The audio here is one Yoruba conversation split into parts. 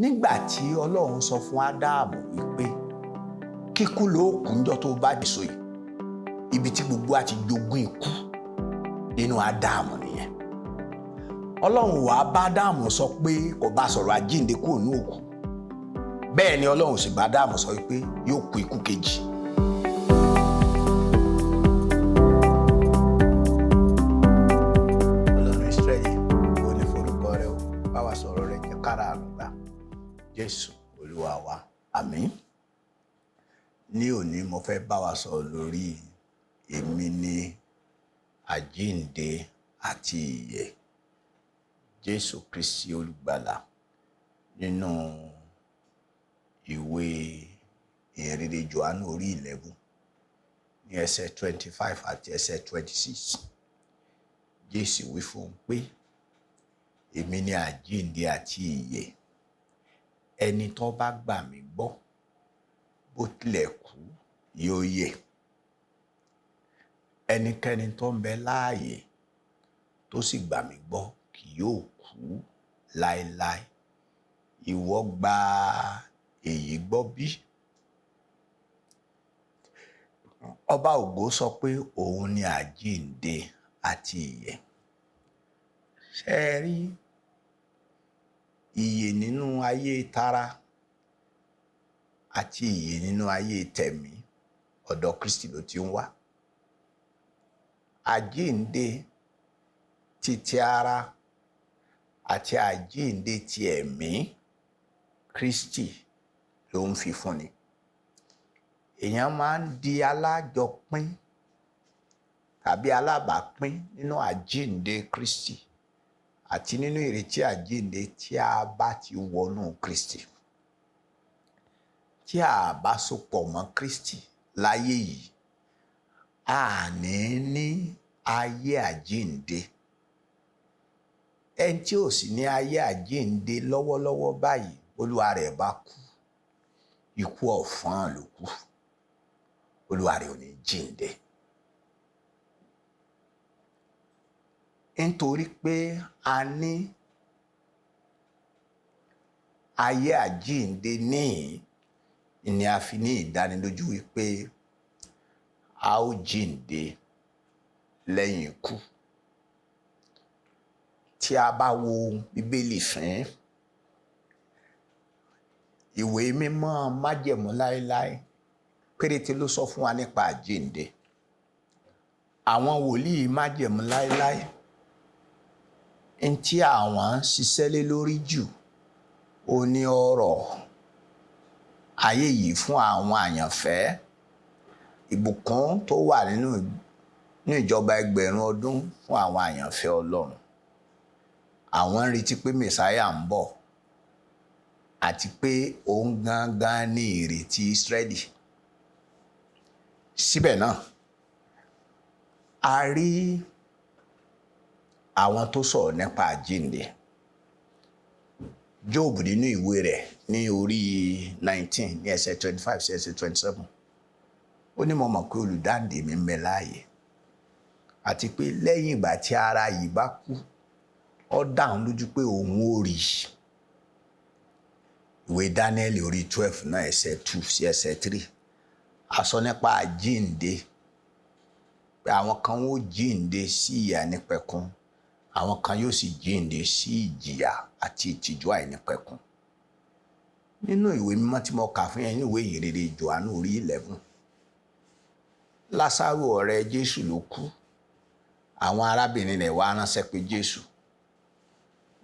nígbà tí Ọlọ́run sọ fún Ádámù wípé kíkú ló kú níjọ́ tó bá dèso yìí, ibi tí gbogbo àti jogún ikú nínú Ádámù nìyẹn. Ọlọ́run wá bá Ádámù sọ pé kò bá sọ̀rọ̀ àjíǹde kúrò ní òkú. Bẹ́ẹ̀ ni Ọlọ́run sì bá Ádámù sọ wípé yóò kú ikú kejì. Ọlọ́run Ísírẹ́lì, ó ní forúkọ rẹ o, bá wa sọ̀rọ̀ rẹ jẹ́ kára àlùgbà. Jésù Olúwa wa, àmín. Ní òní mo fẹ́ bá wa sọ̀rọ̀ lórí èmi ni àjíǹde àti ìyè. Jésù Kristi olùgbàlà nínú ìwé ìhìnrere Jòhánù orí 11 ní ẹsẹ̀ 25 àti ẹsẹ̀ 26. Jésù wí fún un pé èmi ni àjíǹde àti ìyè. Ẹni tó bá gbà mí gbọ́ bó tilẹ̀ kú yóò yè. Ẹnikẹ́ni tó ń bẹ láàyè tó sì gbà mí gbọ́ kì yóò kú láéláé. Ìwọ gba èyí gbọ́ bí? Ọba ògo sọ pé òun ni àjíǹde àti ìyè. Ṣé ẹ rí ìyè nínú ayé tara àti ìyè nínú ayé tẹ̀mí ọ̀dọ̀ Kristi ló ti ń wá. Àjíǹde ti ara àti àjíǹde ti ẹ̀mí Kristi ló ń fi fúnni. Èèyàn máa ń di alájọpín tàbí alábàápín nínú àjíǹde Kristi àti nínú ìrètí àjíǹde tí a bá ti wọnú Kristi. Tí a bá sopọ̀ mọ́ Kristi láyé yìí, a ní ní ayé àjíǹde. Ẹni tí ò sì ní ayé àjíǹde lọ́wọ́lọ́wọ́ báyìí, olúwa rẹ̀ bá kú, ikú ọ̀fọ́n ló kú. Olúwa rẹ̀ ò ní jíǹde. Nítorí pé a ní ayé àjíǹde níhìn-ín ni a fi ní ìdánilójú wípé a ó jíǹde lẹ́yìn ikú. Tí a bá wo Bíbélì fín, ìwé mímọ́ májẹ̀mú láéláé péréte ló sọ fún wa nípa àjíǹde. Àwọn wòlíì májẹ̀mú láéláé tí àwọn ń ṣiṣẹ́ lé lórí jù ó ní ọ̀rọ̀ ayé yìí fún àwọn àyànfẹ́, ìbùkún tó wà nínú ìjọba ẹgbẹ̀rún ọdún fún àwọn àyànfẹ́ Ọlọ́run. Àwọn ń retí pé Mèsáyà ń bọ̀ àti pé òun gangan ní ìrètí Ísírẹ́lì. Síbẹ̀ náà, a rí àwọn tó sọ̀rọ̀ nípa àjíǹde. Jóòbù nínú ìwé rẹ̀ ní orí 19 ní ẹsẹ̀ 25 sí ẹsẹ̀ 27. Ó ní mo mọ̀ pé olùdáǹdè mi ń bẹ láàyè àti pé lẹ́yìn ìgbà tí ara yìí bá kú, ó dá òun lójú pé òun ó rí. Ìwé Dáníẹ́lì orí 12 náà ẹsẹ̀ 2 sí ẹsẹ̀ 3. A sọ nípa àjíǹde pé àwọn kan ó jíǹde sí ìyà nípẹ̀kun, àwọn kan yóò sì jíǹde sí ìjìyà àti ìtìjú àìnípẹ̀kun. Nínú ìwé mímọ́ tí mo kà fún yín ní ìwé ìhìnrere Jòhánù orí 11, Lásárù ọ̀rẹ́ Jésù ló kú. Àwọn arábìnrin rẹ̀ wá ránṣẹ́ pé Jésù.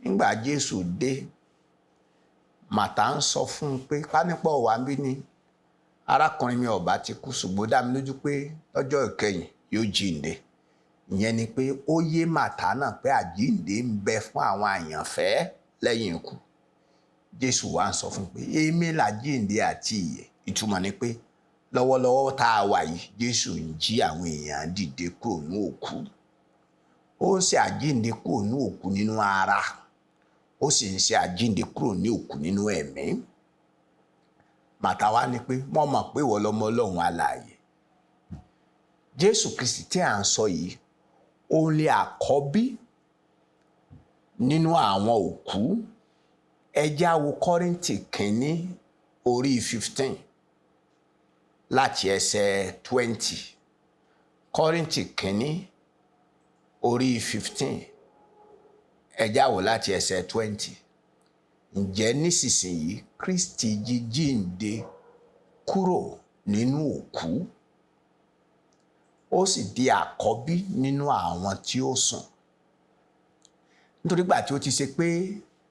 Nígbà Jésù dé, Màtá ń sọ fún un pé pánípọ̀ wá bí ni arákùnrin mi ọ̀bá ti kú, ṣùgbọ́n dá mi lójú pé lọ́jọ́ ìkẹyìn yóò jíǹde. Ìyẹn ni pé ó yé Màtá náà pé àjíǹde ń bẹ fún àwọn àyànfẹ́ lẹ́yìn ikú. Jésù wá ń sọ fún un pé èmi làjíǹde àti ìyè. Ìtumọ̀ ni pé lọ́wọ́lọ́wọ́ tá a wà yìí, Jésù ń jí àwọn èèyàn dìde kúrò ní òkú. Ó ń ṣe àjíǹde kúrò ní òkú nínú ara, ó sì ń ṣe àjíǹde kúrò ní òkú nínú ẹ̀mí. Màtá wá ní pé mo mọ̀ pé ìwọ lọmọ Ọlọ́run alààyè. Jésù Kristi tí à ń sọ yìí, ó lé àkọ́bí nínú àwọn òkú ẹ já wo Kọ́ríńtì kínní orí 15 láti ẹsẹ̀ 20. Kọ́ríńtì kínní orí 15 ẹ já wo láti ẹsẹ̀ 20. Ǹjẹ́ nísinsìnyí Kristi jí jíǹde kúrò nínú òkú, ó sì di àkọ́bí nínú àwọn tí ó sùn. Nítorí gbà tí ó ti ṣe pé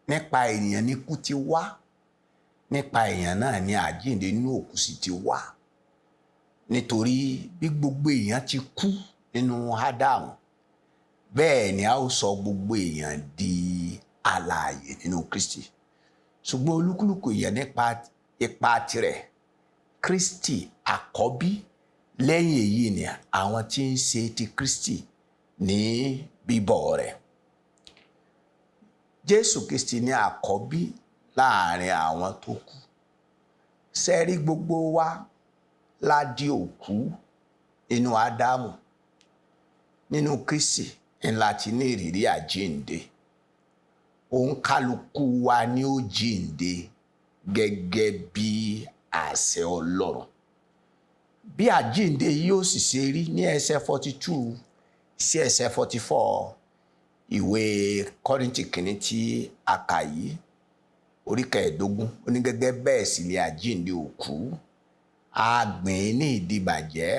nípa ènìyàn ní ikú ti wá, nípa èèyàn náà ni àjíǹde nínú òkú sì ti wá. Nítorí bí gbogbo èèyàn ti kú nínú Ádámù, bẹ́ẹ̀ ni a ó sọ gbogbo èèyàn di alààyè nínú Kristi. Ṣùgbọ́n olúkúlùkù èèyàn nípa ipa tirẹ̀. Kristi àkọ́bí, lẹ́yìn èyí ni àwọn tí ń ṣe ti Kristi ní bíbọ̀ rẹ̀. Jésù Kristi ní àkọ́bí láàrin àwọn tó kú. Sẹ́rí gbogbo wa la di òkú nínú Ádámù. Nínú Kristi ńlá ti ní ìrírí àjíǹde. Òǹkálukú wa ni ó jíǹde gẹ́gẹ́ bí àṣẹ Ọlọ́run. Bí àjíǹde yóò sì ṣe rí ní ẹsẹ̀ 42 sí ẹsẹ̀ 44 ìwé Kọ́ríńtì kínní tí a kà yìí, orí 15, ó ní gẹ́gẹ́ bẹ́ẹ̀ sì ni àjíǹde òkú, a gbìn ní ìdíbàjẹ́,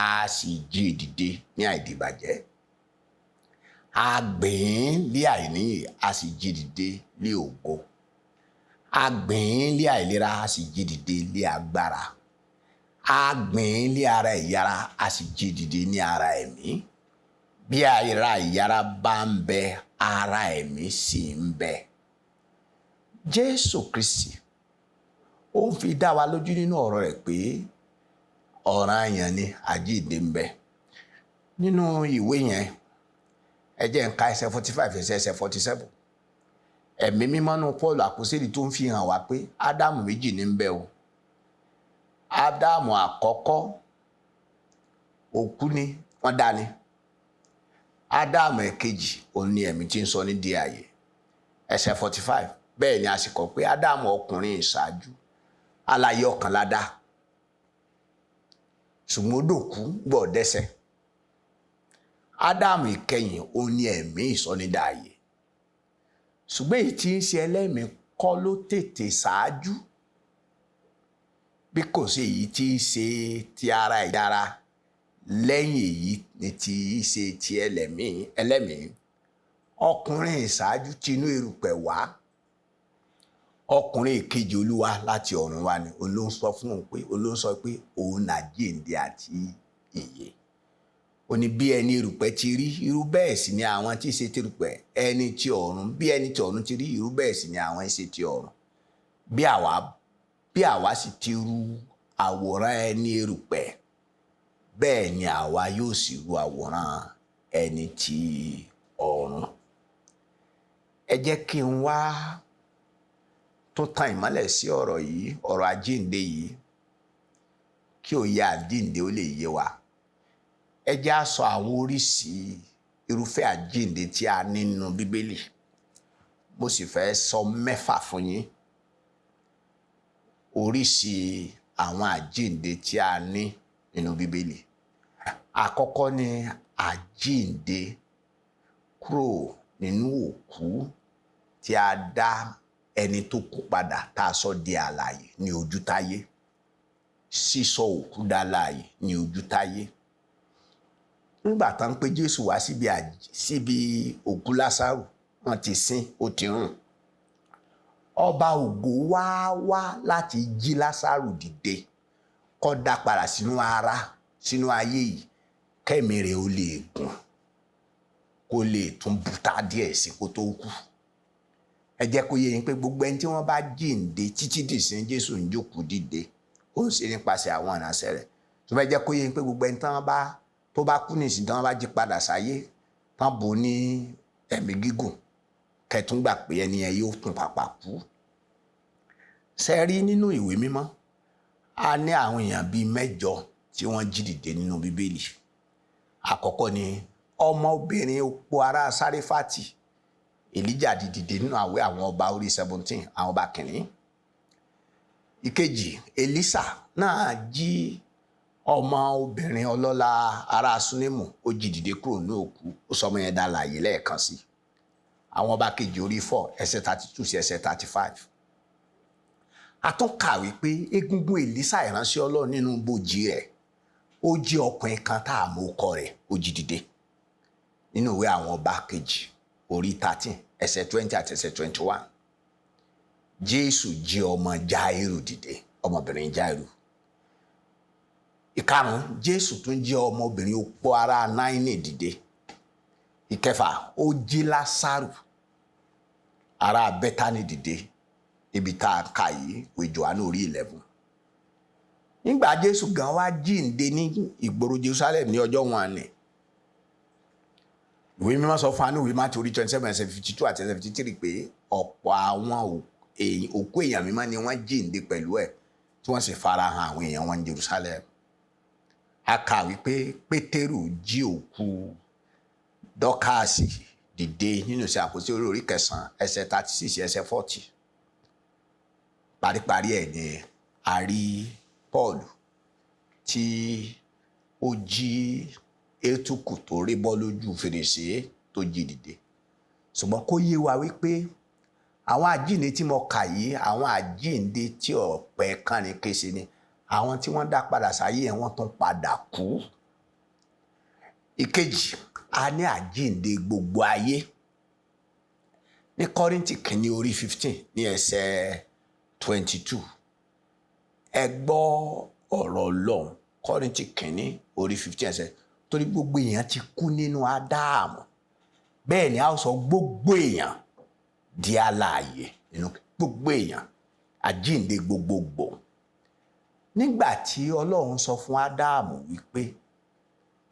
a sì jí dìde ní àìdíbàjẹ́. A gbìn lé àìníyè, a sì jí dìde lé ògo. A gbìn lé àìlera, a sì jí dìde lé agbára. A gbìn lé ara ìyára, a sì jí dìde ní ara ẹ̀mí. Bí ara ìyára bá ń bẹ, ara ẹ̀mí sì ń bẹ. Jésù Kristi ó ń fi dá wa lójú nínú ọ̀rọ̀ rẹ̀ pé ọ̀ranyàn ni àjíǹde ń bẹ. Nínú ìwé yẹn, ẹ jẹ́ n ka ẹsẹ̀ 45 ẹsẹ̀ 47. Ẹ̀mí mímọ́ nínú Pọ́ọ̀lù àpọ́sítélì tó ń fi hàn wá pé Ádámù méjì ní ń bẹ o. Ádámù àkọ́kọ́ òkú ni wọ́n dá ni. Ádámù ẹ̀kejì òun ni ẹ̀mí tí ń sọ ní di ààyè. Ẹsẹ̀ 45, bẹ́ẹ̀ ni a sì kọ pé Ádámù ọkùnrin ìṣáájú alààyè ọkàn la dá, ṣùgbọ́n ó dòkú gbọ́ dẹ́ṣẹ̀. Ádámù ìkẹyìn òun ni ẹ̀mí ìsọnídàáyè. Ṣùgbọ́n èyí tí ń ṣe ẹlẹ́mìí kọ́ ló tètè ṣáájú, bí kò sí èyí tí ń ṣe ti ara ìyára, lẹ́yìn èyí ni tí í ṣe ti ẹlẹ́mìí. Ọkùnrin ìṣáájú ti inú erùpẹ̀ wá, ọkùnrin ìkejì Olúwa láti ọ̀run wá ni. Òun ló ń sọ pé òun làjíǹde àti ìyè. Ó ní bí ẹni erùpẹ̀ ti rí, irú bẹ́ẹ̀ sì ni àwọn tí í ṣe ti erùpẹ̀. Ẹni tí ọ̀run, bí ẹni tí ọ̀run ti rí, irú bẹ́ẹ̀ sì ni àwọn ṣe ti ọ̀run. Bí àwa sì ti ru àwòrán ẹni erùpẹ̀, bẹ́ẹ̀ ni àwa yóò sì ru àwòrán ẹni tí ọ̀run. Ẹ jẹ́ kí n wá tó tan ìmọ́lẹ̀ sí ọ̀rọ̀ yìí, ọ̀rọ̀ àjíǹde yìí, kí òye àjíǹde ó lè yé wa. Ẹ jẹ́ á sọ àwọn oríṣi irúfẹ́ àjíǹde tí a ní nínú Bíbélì. Mo sì fẹ́ sọ 6 fún yín. Oríṣi àwọn àjíǹde tí a ní nínú Bíbélì. Àkọ́kọ́ ni àjíǹde kúrò nínú òkú, tí a dá ẹni tó kú padà tá a sọ di alààyè ní ojú táyé. Sísọ òkú dálààyè ní ojú táyé. Nígbà tán pé Jésù wá síbi òkú Lásárù, wọ́n ti sin, ó ti rùn. Ọba ògo wá láti jí Lásárù dìde, kó dá padà sínú ayé yìí, kẹ́mi rẹ̀ ó lè gùn, kó lè tún bùtá díẹ̀ sí kó tó kú. Ẹ jẹ́ kó yé yín pé gbogbo ẹni tí wọ́n bá jíǹde títí dìsín Jésù ń jókòó dìde, ó ń ṣe nípasẹ̀ àwọn ìránṣẹ́ rẹ̀. Tó bá jẹ́ kó yé yín pé gbogbo ẹni tó bá kú nísìnyí, tí wọ́n bá jí padà sáyé, tán bò ní ẹ̀mí gígùn, kẹ́tùn gbà pé ẹni yẹn yóò tún pàpà kú. Ṣé rí nínú ìwé mímọ́, a ní àwọn èèyàn bíi 8 tí wọ́n jí dìde nínú Bíbélì. Àkọ́kọ́ ni ọmọbìnrin opó ará Sáréfátì, Èlíjà dìde nínú àwẹ̀ àwọn ọba orí 17 àwọn ọba kìíní. Ìkejì, Èlísà náà jí ọmọ obìnrin ọlọ́lá ará Súnémù, ó jí dìde kúrò ní òkú, ó sọ ọmọ yẹn dá láàyè lẹ́ẹ̀kan sí. Àwọn ọba kejì orí 4 ẹsẹ̀ 32 sí ẹsẹ̀ 35. A tún kà wípé egungun Èlísà ìránṣẹ́ Ọlọ́run nínú bòjì rẹ̀, ó jí ọkùnrin kan tá a mọ̀ orúkọ rẹ̀, ó jí dìde. Nínú ìwé àwọn ọba kejì orí 13 ẹsẹ̀ 20 àti ẹsẹ̀ 21. Jésù jí ọmọ Jáírù dìde, ọmọbìnrin Jáírù. Ìkarùn, Jésù tún jí ọmọbìnrin opó ará Náínì dìde. Ìkẹfà, ó jí Lásárù ará Bẹ́tánì dìde, ibi tá a kà yìí ìwé Jòhánù orí 11. Nígbà Jésù gan wá jíǹde ní ìgboro Jerusalem ní ọjọ́ wọn ni, ìwé mímọ́ sọ fún wa ní ìwé Mátíù orí 27 ẹsẹ̀ 52 àti ẹsẹ̀ 53 pé ọ̀pọ̀ àwọn òkú èèyàn mímọ́ ni wọ́n jíǹde pẹ̀lú ẹ̀ tí wọ́n sì farahàn àwọn èèyàn wọn ní Jerusalem. A kà wípé Pétérù jí òkú Dọ́kàsì dìde nínú ìṣe àpóstélì orí 9 ẹsẹ̀ 36 ẹsẹ̀ 40. Paríparí ẹ̀ ni a rí Paul tí ó jí Étùkù tó rí bọ́ lójú fèrèsé tó jí dìde. Ṣùgbọ́n kó yé wa wípé àwọn àjíǹde tí mo kà yìí, àwọn àjíǹde tí ọ̀pẹ kan ní kése ni, àwọn tí wọ́n dá padà sáyé ẹ̀ wọ́n tún padà kú. Ìkejì, a ní àjíǹde gbogbo ayé. Ní Kọ́ríńtì kìíní orí 15 ní ẹsẹ̀ 22. Ẹ gbọ́ ọ̀rọ̀ Ọlọ́run. Kọ́ríńtì kìíní orí 15 ẹsẹ̀, torí gbogbo èèyàn ti kú nínú Ádámù, bẹ́ẹ̀ ni a ó sọ gbogbo èèyàn di alààyè nínú gbogbo èèyàn, àjíǹde gbogbogbò. Nígbà tí Ọlọ́run sọ fún Ádámù wípé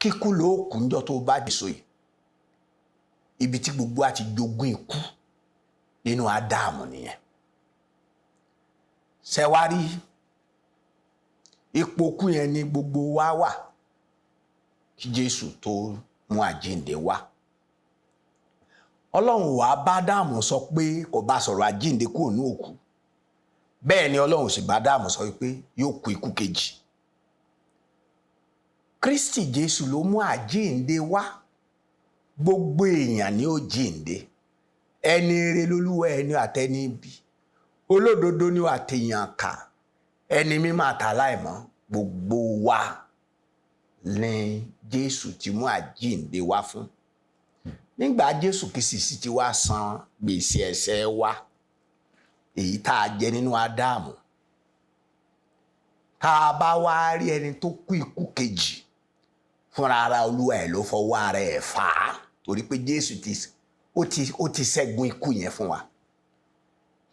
kíkú ló kú níjọ́ tó bá dèso yìí, ibi tí gbogbo àti jogún ikú nínú Ádámù nìyẹn. Ṣẹ̀wárí ipò kú yẹn ni gbogbo wa wà kí Jésù tó mú àjíǹde wá. Ọlọ́run wá bá Ádámù sọ pé kò bá sọ̀rọ̀ àjíǹde kúrò ní òkú. Bẹ́ẹ̀ ni Ọlọ́run sì bá Ádámù sọ wípé yóò kú ikú kejì. Kristi Jésù ló mú àjíǹde wá. Gbogbo èèyàn ni ó jíǹde. Ẹni rere lolúwa ẹni àtẹni ibi. Olódodo ni àtèèyàn kà. Ẹni mímọ́ àtàláìmọ́, gbogbo wa ni Jésù ti mú àjíǹde wá fún. Nígbà Jésù Kristi sì ti wá san gbèsè ẹ̀ṣẹ̀ wa, èyí tá a jẹ nínú Ádámù, tá a bá wá rí ẹni tó kú ikú kejì, fúnra ara olúwa ẹ̀ ló fọwọ́ ara ẹ̀ fà á, torí pé Jésù ó ti ṣẹ́gun ikú yẹn fún wa.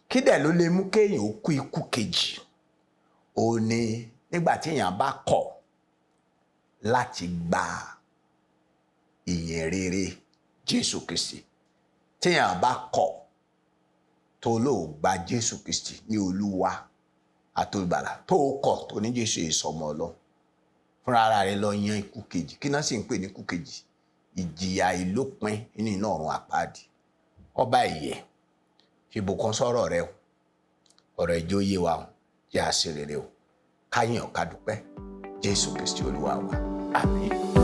Kí dẹ̀ ló lè mú kéèyàn ó kú ikú kejì? Ó ní nígbà tí èèyàn bá kọ̀ láti gba ìyìn rere Jésù Kristi, tí èèyàn bá kọ̀ tó lóò gba Jésù Kristi ní olúwa àtolùgbàlà, tó kọ̀ tó ní Jésù ìsọmọ Ọlọ́run, fúnra ara rẹ̀ lọ yan ikú kejì. Kí náà sì ń pè ní ikú kejì? Ìjìyà ìlópin nínú iná ọ̀run àpáàdì. Ọba ìyè, ìbùkún sọ̀rọ̀ rẹ o, ọ̀rọ̀ ìjọ yé wa o, jẹ́ àṣẹ rere o, káyìn ọ̀ká dúpẹ́. Jésù Kristi olúwa wa, àmín.